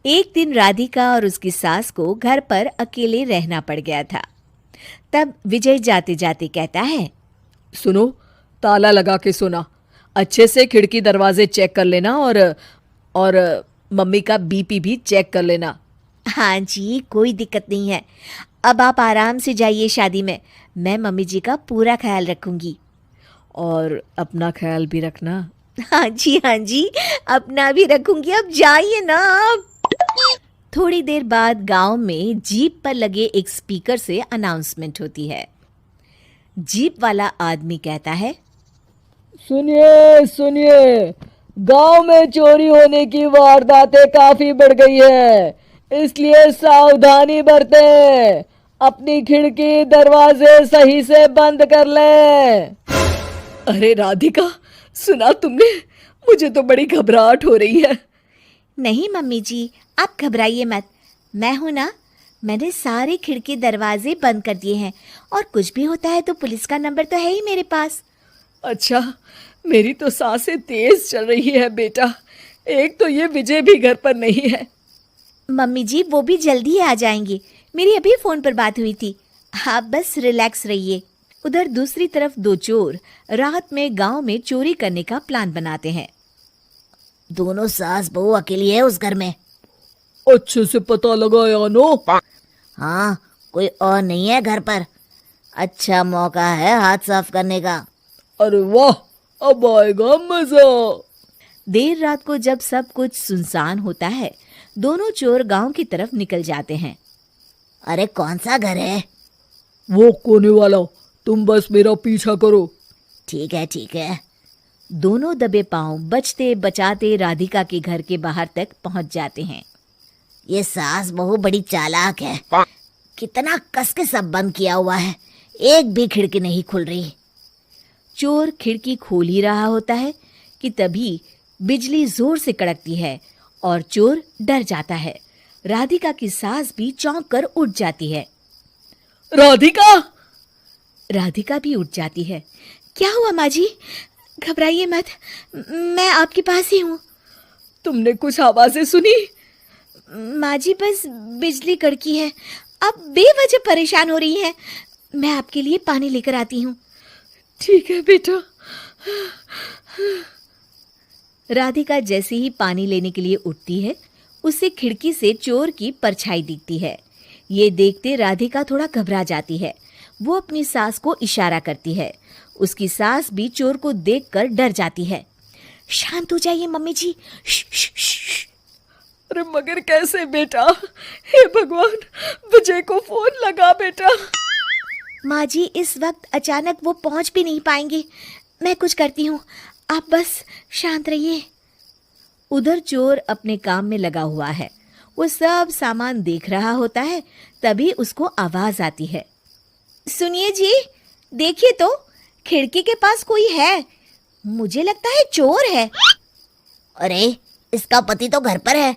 एक दिन राधिका और उसकी सास को घर पर अकेले रहना पड़ गया था। तब विजय जाते जाते कहता है, सुनो, ताला लगा के सोना, अच्छे से खिड़की दरवाजे चेक कर लेना और मम्मी का बीपी भी चेक कर लेना। हाँ जी, कोई दिक्कत नहीं है। अब आप आराम से जाइए शादी में, मैं मम्मी जी का पूरा ख्याल रखूंगी। और अपना ख्याल भी रखना। हाँ जी, अपना भी रखूंगी। अब जाइए ना आप। थोड़ी देर बाद गांव में जीप पर लगे एक स्पीकर से अनाउंसमेंट होती है। जीप वाला आदमी कहता है, सुनिए सुनिए, गांव में चोरी होने की वारदातें काफी बढ़ गई है, इसलिए सावधानी बरतें। अपनी खिड़की दरवाजे सही से बंद कर लें। अरे राधिका, सुना तुमने? मुझे तो बड़ी घबराहट हो रही है। नहीं मम्मी जी, आप घबराइए मत, मैं हूं ना। मैंने सारे खिड़की दरवाजे बंद कर दिए हैं और कुछ भी होता है तो पुलिस का नंबर तो है ही मेरे पास। अच्छा, मेरी तो सांसें तेज चल रही है बेटा। एक तो ये विजय भी घर पर नहीं है। मम्मी जी, वो भी जल्दी ही आ जाएंगे, मेरी अभी फोन पर बात हुई थी। आप बस रिलैक्स रहिए। उधर दूसरी तरफ दो चोर रात में गांव में चोरी करने का प्लान बनाते हैं। दोनों सास बहू अकेली है उस घर में। अच्छे से पता लगाया नो? हाँ, कोई और नहीं है घर पर। अच्छा मौका है हाथ साफ करने का। अरे वाह, अब आएगा मजा। देर रात को जब सब कुछ सुनसान होता है, दोनों चोर गांव की तरफ निकल जाते हैं। अरे कौन सा घर है? वो कोने वाला, तुम बस मेरा पीछा करो। ठीक है। दोनों दबे पांव बचते बचाते राधिका के घर के बाहर तक पहुंच जाते हैं। ये सास बहू बड़ी चालाक है, कितना कस के सब बंद किया हुआ है, एक भी खिड़की नहीं खुल रही। चोर खिड़की खोल ही रहा होता है कि तभी बिजली जोर से कड़कती है और चोर डर जाता है। राधिका की सास भी चौंक कर उठ जाती है। राधिका भी उठ जाती है। क्या हुआ माँ जी? घबराइए मत, मैं आपके पास ही हूँ। तुमने कुछ आवाजें सुनी? माँ जी, बस बिजली कड़की है, आप बेवजह परेशान हो रही हैं। मैं आपके लिए पानी लेकर आती हूँ। ठीक है बेटा। राधिका जैसे ही पानी लेने के लिए उठती है, उसे खिड़की से चोर की परछाई दिखती है। ये देखते राधिका थोड़ा घबरा जाती है। वो अपनी सास को इशारा करती है। उसकी सास भी चोर को देखकर डर जाती है। शांत हो जाइए मम्मी जी। श्श। अरे मगर कैसे बेटा? हे भगवान, विजय को फोन लगा बेटा। माँ जी, इस वक्त अचानक वो पहुंच भी नहीं पाएंगे, मैं कुछ करती हूँ, आप बस शांत रहिए। उधर चोर अपने काम में लगा हुआ है, वो सब सामान देख रहा होता है। तभी उसको आवाज आती है, सुनिए जी, देखिए तो खिड़की के पास कोई है, मुझे लगता है चोर है। अरे, इसका पति तो घर पर है।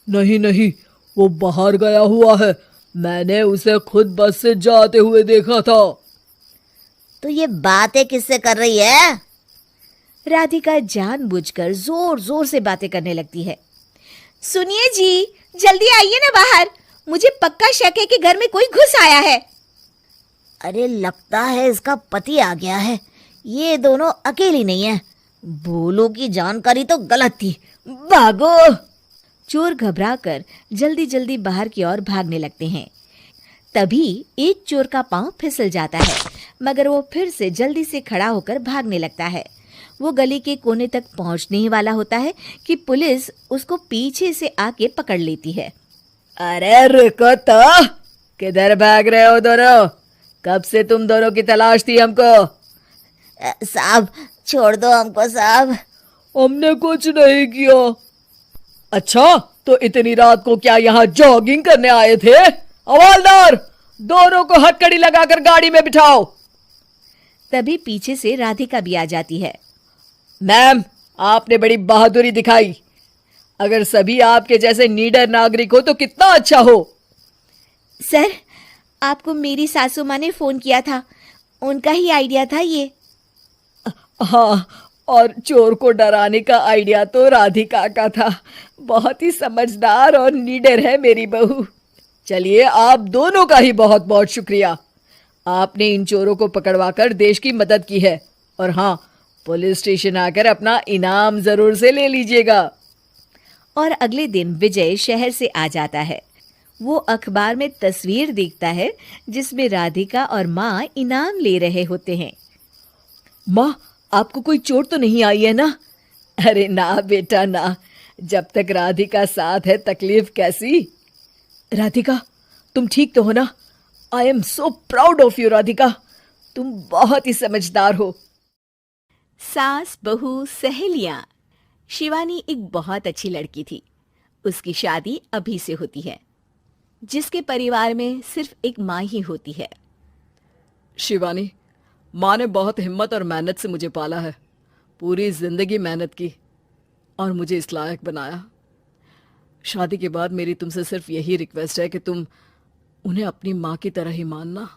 नहीं, वो बाहर गया हुआ है, मैंने उसे खुद बस से जाते हुए देखा था। तो ये बातें किससे कर रही है? राधिका जानबूझकर जोर जोर से बातें करने लगती है। सुनिए जी, जल्दी आइए ना बाहर, मुझे पक्का शक है कि घर में कोई घुस आया है। अरे, लगता है इसका पति आ गया है, ये दोनों अकेली नहीं है। भोलू की जानकारी तो गलत थी, भागो। चोर घबराकर जल्दी जल्दी बाहर की ओर भागने लगते हैं। तभी एक चोर का पांव फिसल जाता है, मगर वो फिर से जल्दी से खड़ा होकर भागने लगता है। वो गली के कोने तक पहुंचने ही वाला होता है कि पुलिस उसको पीछे से आके पकड़ लेती है। अरे रुको तो, किधर भाग रहे हो दोनों? कब से तुम दोनों की तलाश थी हमको? साहब, छोड़ दो हमको साहब। हमने कुछ नहीं किया। अच्छा, तो इतनी रात को क्या यहाँ जॉगिंग करने आए थे? हवलदार, दोनों को हथकड़ी लगाकर गाड़ी में बिठाओ। तभी पीछे से राधिका भी आ जाती है। मैम, आपने बड़ी बहादुरी दिखाई। अगर सभी आपके जैसे नीडर नागरिक हो तो कितना अच्छा हो। सर, आपको मेरी सासू माँ ने फोन किया था, उनका ही आइडिया था ये। हाँ, और चोर को डराने का आइडिया तो राधिका का था। बहुत ही समझदार और नीडर है मेरी बहू। चलिए, आप दोनों का ही बहुत बहुत शुक्रिया। आपने इन चोरों को पकड़वाकर देश की मदद की है। और हाँ, पुलिस स्टेशन आकर अपना इनाम जरूर से ले लीजिएगा। और अगले दिन विजय शहर से आ जाता है। वो अखबार में तस्वीर देखता है जिसमें राधिका और माँ इनाम ले रहे होते हैं। माँ, आपको कोई चोट तो नहीं आई है ना? अरे ना बेटा ना, जब तक राधिका साथ है तकलीफ कैसी। राधिका, तुम ठीक तो हो ना? I am so proud of you Radhika, तुम बहुत ही समझदार हो। सास बहू सहेलियां। शिवानी एक बहुत अच्छी लड़की थी। उसकी शादी अभी से होती है, जिसके परिवार में सिर्फ एक माँ ही होती है। शिवानी, माँ ने बहुत हिम्मत और मेहनत से मुझे पाला है। पूरी जिंदगी मेहनत की और मुझे इस लायक बनाया। शादी के बाद मेरी तुमसे सिर्फ यही रिक्वेस्ट है कि तुम उन्हें अपनी माँ की तरह ही मानना।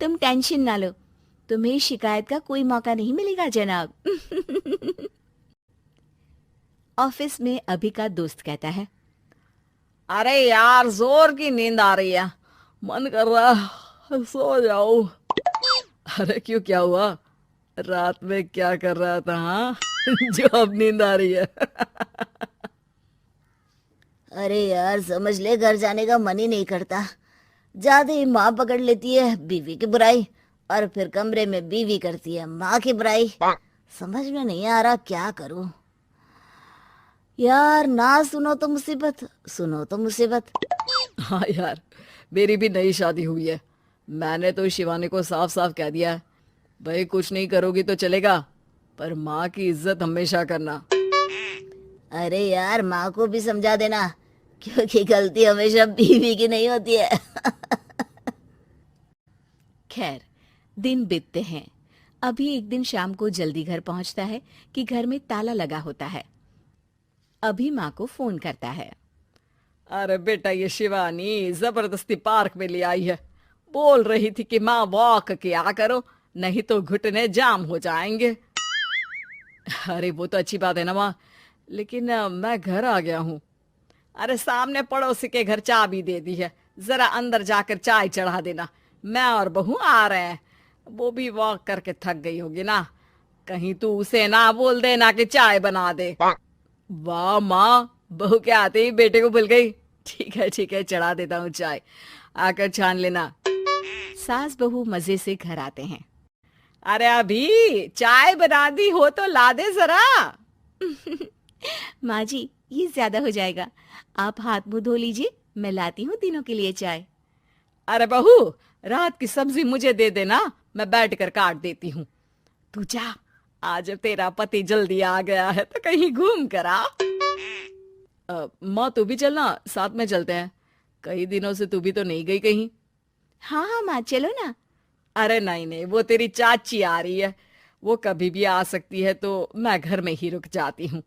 तुम टेंशन ना लो, तुम्हें शिकायत का कोई मौका नहीं मिलेगा जनाब। ऑफिस में अभी का दोस्त कहता है, अरे यार, जोर की नींद आ रही है, मन कर रहा है सो जाऊं। अरे क्यों, क्या हुआ? रात में क्या कर रहा था हाँ? जो अब नींद आ रही है। अरे यार, समझ ले, घर जाने का मन ही नहीं करता। ज्यादा ही माँ पकड़ लेती है बीवी की बुराई, और फिर कमरे में बीवी करती है माँ की बुराई। समझ में नहीं आ रहा क्या करूं। यार, ना सुनो तो मुसीबत, सुनो तो मुसीबत। हाँ यार, मेरी भी नई शादी हुई है। मैंने तो शिवानी को साफ साफ कह दिया है, भाई कुछ नहीं करोगी तो चलेगा, पर माँ की इज्जत हमेशा करना। अरे यार, माँ को भी समझा देना, क्योंकि गलती हमेशा बीवी की नहीं होती है। खैर, दिन बीतते हैं। अभी एक दिन शाम को जल्दी घर पहुंचता है कि घर में ताला लगा होता है। अभी माँ को फोन करता है। अरे बेटा, ये शिवानी जबरदस्ती पार्क में ले आई है। बोल रही थी कि माँ वॉक किया करो, नहीं तो घुटने जाम हो जाएंगे। अरे वो तो अच्छी बात है ना माँ, लेकिन मैं घर आ गया हूँ। अरे सामने पड़ोसी के घर चाबी दे दी है, जरा अंदर जाकर चाय चढ़ा देना। मैं और बहू आ रहे हैं, वो भी वॉक करके थक गई होगी ना। कहीं तू उसे ना बोल देना कि चाय बना दे। वाह माँ, बहू के आते ही बेटे को भूल गई। ठीक है ठीक है, चढ़ा देता हूँ चाय, आकर छान लेना। सास बहू मजे से घर आते हैं। अरे अभी चाय बना दी हो तो ला दे जरा। माँ जी, ये ज्यादा हो जाएगा, आप हाथ मुंह धो लीजिए, मैं लाती हूँ तीनों के लिए चाय। अरे बहू, रात की सब्जी मुझे दे देना, मैं बैठ कर काट देती हूँ। तू जा, आज तेरा पति जल्दी आ गया है तो कहीं घूम कर आ। माँ तू भी चलना, साथ में चलते हैं। कई दिनों से तू भी तो नहीं गई कहीं। हाँ हाँ माँ, चलो ना। अरे नहीं नहीं, वो तेरी चाची आ रही है, वो कभी भी आ सकती है, तो मैं घर में ही रुक जाती हूँ।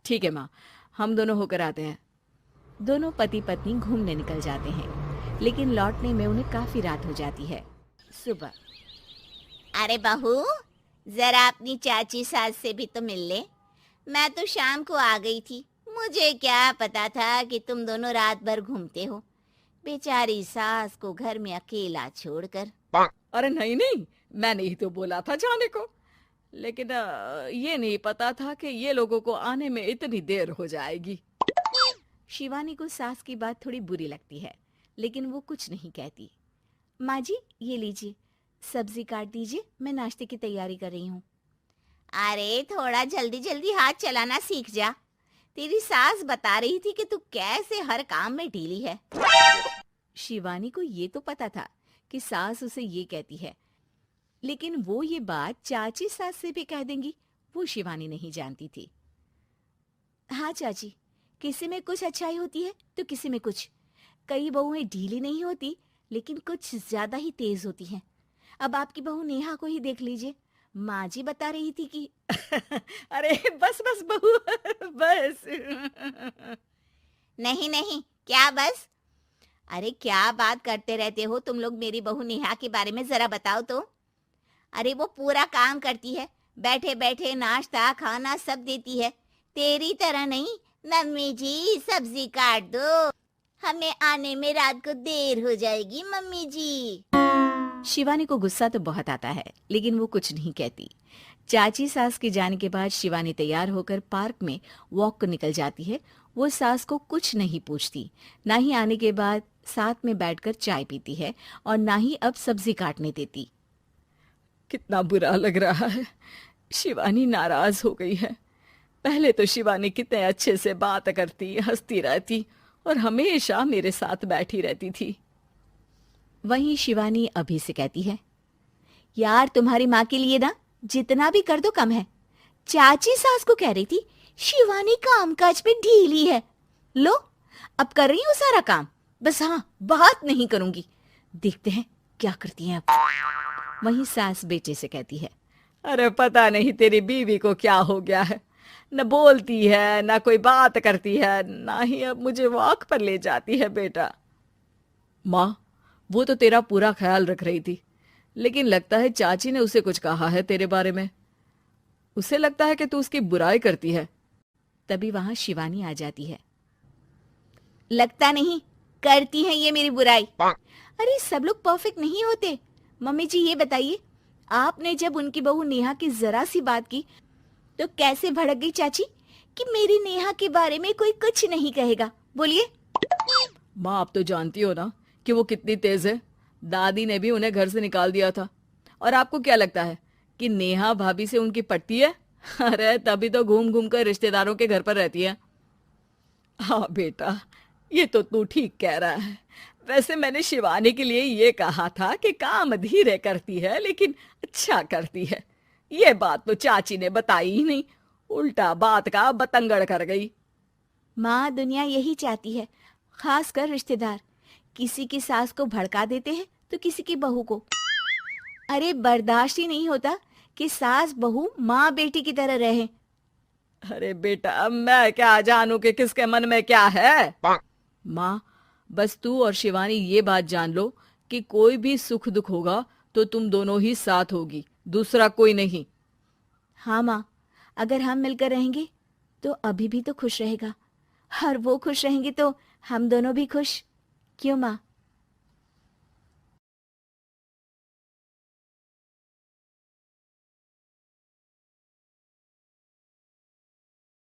ठीक है माँ, हम दोनों होकर आते हैं। दोनों पति पत्नी घूमने निकल जाते हैं, लेकिन लौटने में उन्हें काफी रात हो जाती है। सुबह, अरे बहू, जरा अपनी चाची सास से भी तो मिल ले। मैं तो शाम को आ गई थी, मुझे क्या पता था कि तुम दोनों रात भर घूमते हो, बेचारी सास को घर में अकेला छोड़कर। अरे नहीं नहीं, मैंने ही तो बोला था जाने को, लेकिन ये नहीं पता था कि ये लोगों को आने में इतनी देर हो जाएगी। शिवानी को सास की बात थोड़ी बुरी लगती है, लेकिन वो कुछ नहीं कहती। माँ जी, ये लीजिए, सब्जी काट दीजिए, मैं नाश्ते की तैयारी कर रही हूँ। अरे थोड़ा जल्दी जल्दी हाथ चलाना सीख जा, तेरी सास बता रही थी कि तू कैसे हर काम में ढीली है। शिवानी को ये तो पता था कि सास उसे ये कहती है, लेकिन वो ये बात चाची सास से भी कह देंगी, वो शिवानी नहीं जानती थी। हाँ चाची, किसी में कुछ अच्छाई होती है तो किसी में कुछ। कई बहुएं ढीली नहीं होती, लेकिन कुछ ज्यादा ही तेज होती हैं। अब आपकी बहू नेहा को ही देख लीजिए, माँ जी बता रही थी कि अरे बस बस बहू, बस। नहीं नहीं, क्या बस? अरे क्या बात करते रहते हो तुम लोग मेरी बहू नेहा के बारे में, जरा बताओ तो। अरे वो पूरा काम करती है, बैठे बैठे नाश्ता खाना सब देती है। तेरी तरह नहीं। मम्मी जी सब्जी काट दो, हमें आने में रात को देर हो जाएगी मम्मी जी। शिवानी को गुस्सा तो बहुत आता है, लेकिन वो कुछ नहीं कहती। चाची सास के जाने के बाद शिवानी तैयार होकर पार्क में वॉक को निकल जाती है। वो सास को कुछ नहीं पूछती, ना ही आने के बाद साथ में बैठकर चाय पीती है और ना ही अब सब्जी काटने देती। कितना बुरा लग रहा है, शिवानी नाराज हो गई है। पहले तो शिवानी कितने अच्छे से बात करती, हंसती रहती और हमेशा मेरे साथ बैठी रहती थी। वहीं शिवानी अभी से कहती है, यार तुम्हारी माँ के लिए ना जितना भी कर दो कम है। चाची सास को कह रही थी शिवानी कामकाज पे ढीली है। लो अब कर रही हूँ सारा काम, बस हाँ बात नहीं करूंगी। देखते हैं क्या करती हैं अब। वहीं सास बेटे से कहती है, अरे पता नहीं तेरी बीवी को क्या हो गया है, न बोलती है न कोई बात करती है, ना ही अब मुझे वॉक पर ले जाती है। बेटा, माँ वो तो तेरा पूरा ख्याल रख रही थी, लेकिन लगता है चाची ने उसे कुछ कहा है तेरे बारे में। उसे लगता है कि तू उसकी बुराई करती है। तभी वहां शिवानी आ जाती है। लगता नहीं, करती है ये मेरी बुराई। अरे सब लोग परफेक्ट नहीं होते। मम्मी जी ये बताइए, आपने जब उनकी बहू नेहा की जरा सी बात की तो कैसे भड़क गई चाची कि मेरी नेहा के बारे में कोई कुछ नहीं कहेगा। बोलिए। माँ आप तो जानती हो ना कि वो कितनी तेज है। दादी ने भी उन्हें घर से निकाल दिया था। और आपको क्या लगता है कि नेहा भाभी से उनकी पटती है? अरे तभी तो घूम घूम कर रिश्तेदारों के घर पर रहती है। हाँ बेटा, ये तो तू ठीक कह रहा है। वैसे मैंने शिवानी के लिए ये कहा था कि काम धीरे करती है लेकिन अच्छा करती है। ये बात तो चाची ने बताई ही नहीं, उल्टा बात का बतंगड़ कर गई। माँ दुनिया यही चाहती है, खासकर रिश्तेदार किसी की सास को भड़का देते हैं तो किसी की बहू को। अरे बर्दाश्त ही नहीं होता कि सास बहू माँ बेटी की तरह रहे। अरे बेटा मैं क्या जानूं कि किसके मन में क्या है। माँ बस तू और शिवानी ये बात जान लो कि कोई भी सुख दुख होगा तो तुम दोनों ही साथ होगी, दूसरा कोई नहीं। हाँ माँ, अगर हम मिलकर रहेंगे तो अभी भी तो खुश रहेगा, और वो खुश रहेंगे तो हम दोनों भी खुश। क्यों माँ?